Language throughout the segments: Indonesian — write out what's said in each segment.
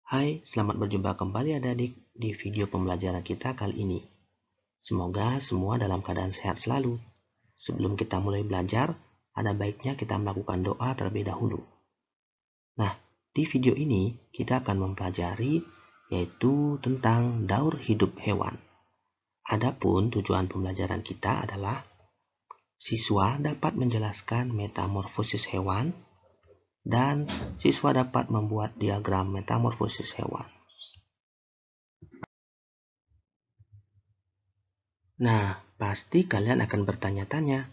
Hai, selamat berjumpa kembali adik-adik di video pembelajaran kita kali ini. Semoga semua dalam keadaan sehat selalu. Sebelum kita mulai belajar, ada baiknya kita melakukan doa terlebih dahulu. Nah, di video ini kita akan mempelajari yaitu tentang daur hidup hewan. Adapun tujuan pembelajaran kita adalah siswa dapat menjelaskan metamorfosis hewan dan siswa dapat membuat diagram metamorfosis hewan. Nah, pasti kalian akan bertanya-tanya,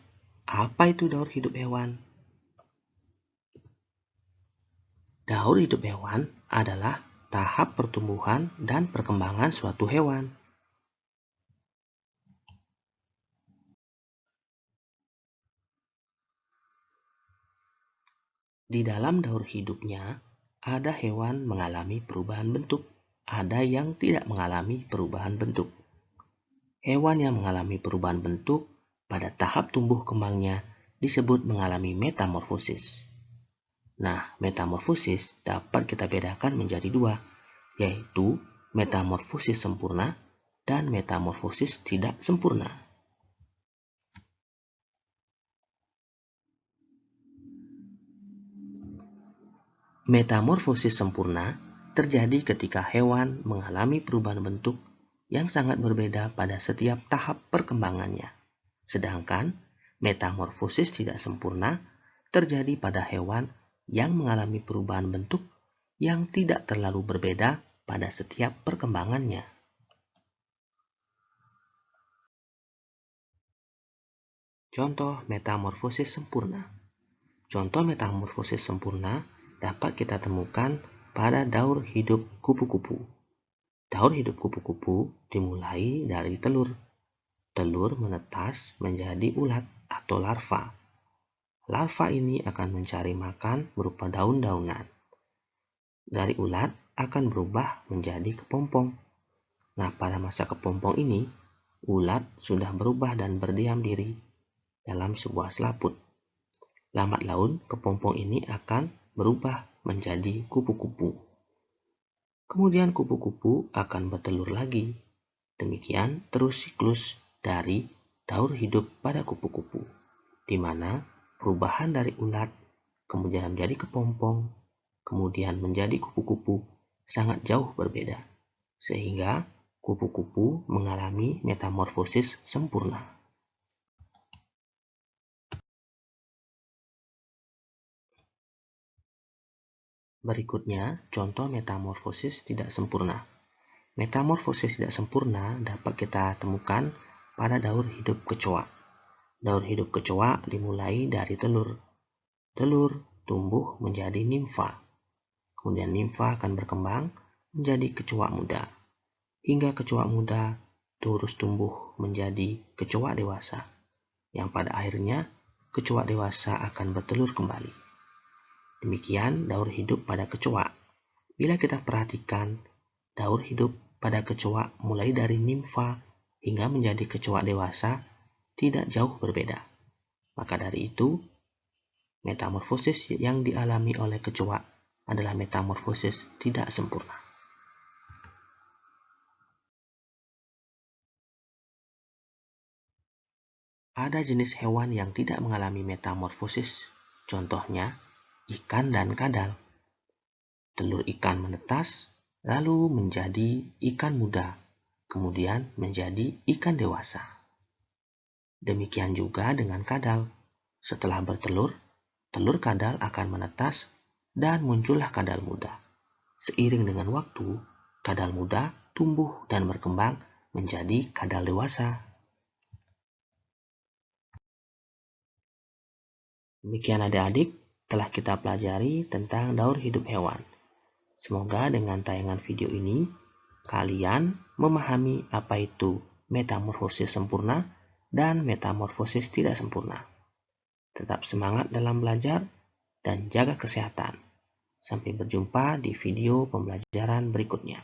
apa itu daur hidup hewan? Daur hidup hewan adalah tahap pertumbuhan dan perkembangan suatu hewan. Di dalam daur hidupnya, ada hewan mengalami perubahan bentuk, ada yang tidak mengalami perubahan bentuk. Hewan yang mengalami perubahan bentuk pada tahap tumbuh kembangnya disebut mengalami metamorfosis. Nah, metamorfosis dapat kita bedakan menjadi dua, yaitu metamorfosis sempurna dan metamorfosis tidak sempurna. Metamorfosis sempurna terjadi ketika hewan mengalami perubahan bentuk yang sangat berbeda pada setiap tahap perkembangannya. Sedangkan metamorfosis tidak sempurna terjadi pada hewan yang mengalami perubahan bentuk yang tidak terlalu berbeda pada setiap perkembangannya. Contoh metamorfosis sempurna. Contoh metamorfosis sempurna dapat kita temukan pada daur hidup kupu-kupu. Daur hidup kupu-kupu dimulai dari telur. Telur menetas menjadi ulat atau larva. Larva ini akan mencari makan berupa daun-daunan. Dari ulat akan berubah menjadi kepompong. Nah, pada masa kepompong ini, ulat sudah berubah dan berdiam diri dalam sebuah selaput. Lambat laun, kepompong ini akan berubah menjadi kupu-kupu. Kemudian kupu-kupu akan bertelur lagi. Demikian terus siklus dari daur hidup pada kupu-kupu, di mana perubahan dari ulat, kemudian menjadi kepompong, kemudian menjadi kupu-kupu sangat jauh berbeda, sehingga kupu-kupu mengalami metamorfosis sempurna. Berikutnya, contoh metamorfosis tidak sempurna. Metamorfosis tidak sempurna dapat kita temukan pada daur hidup kecoa. Daur hidup kecoa dimulai dari telur. Telur tumbuh menjadi nimfa. Kemudian nimfa akan berkembang menjadi kecoa muda. Hingga kecoa muda terus tumbuh menjadi kecoa dewasa. Yang pada akhirnya kecoa dewasa akan bertelur kembali. Demikian daur hidup pada kecoa. Bila kita perhatikan, daur hidup pada kecoa mulai dari nimfa hingga menjadi kecoa dewasa tidak jauh berbeda. Maka dari itu, metamorfosis yang dialami oleh kecoa adalah metamorfosis tidak sempurna. Ada jenis hewan yang tidak mengalami metamorfosis, contohnya ikan dan kadal. Telur ikan menetas, lalu menjadi ikan muda, kemudian menjadi ikan dewasa. Demikian juga dengan kadal. Setelah bertelur, telur kadal akan menetas dan muncullah kadal muda. Seiring dengan waktu, kadal muda tumbuh dan berkembang menjadi kadal dewasa. Demikian adik-adik telah kita pelajari tentang daur hidup hewan. Semoga dengan tayangan video ini, kalian memahami apa itu metamorfosis sempurna dan metamorfosis tidak sempurna. Tetap semangat dalam belajar dan jaga kesehatan. Sampai berjumpa di video pembelajaran berikutnya.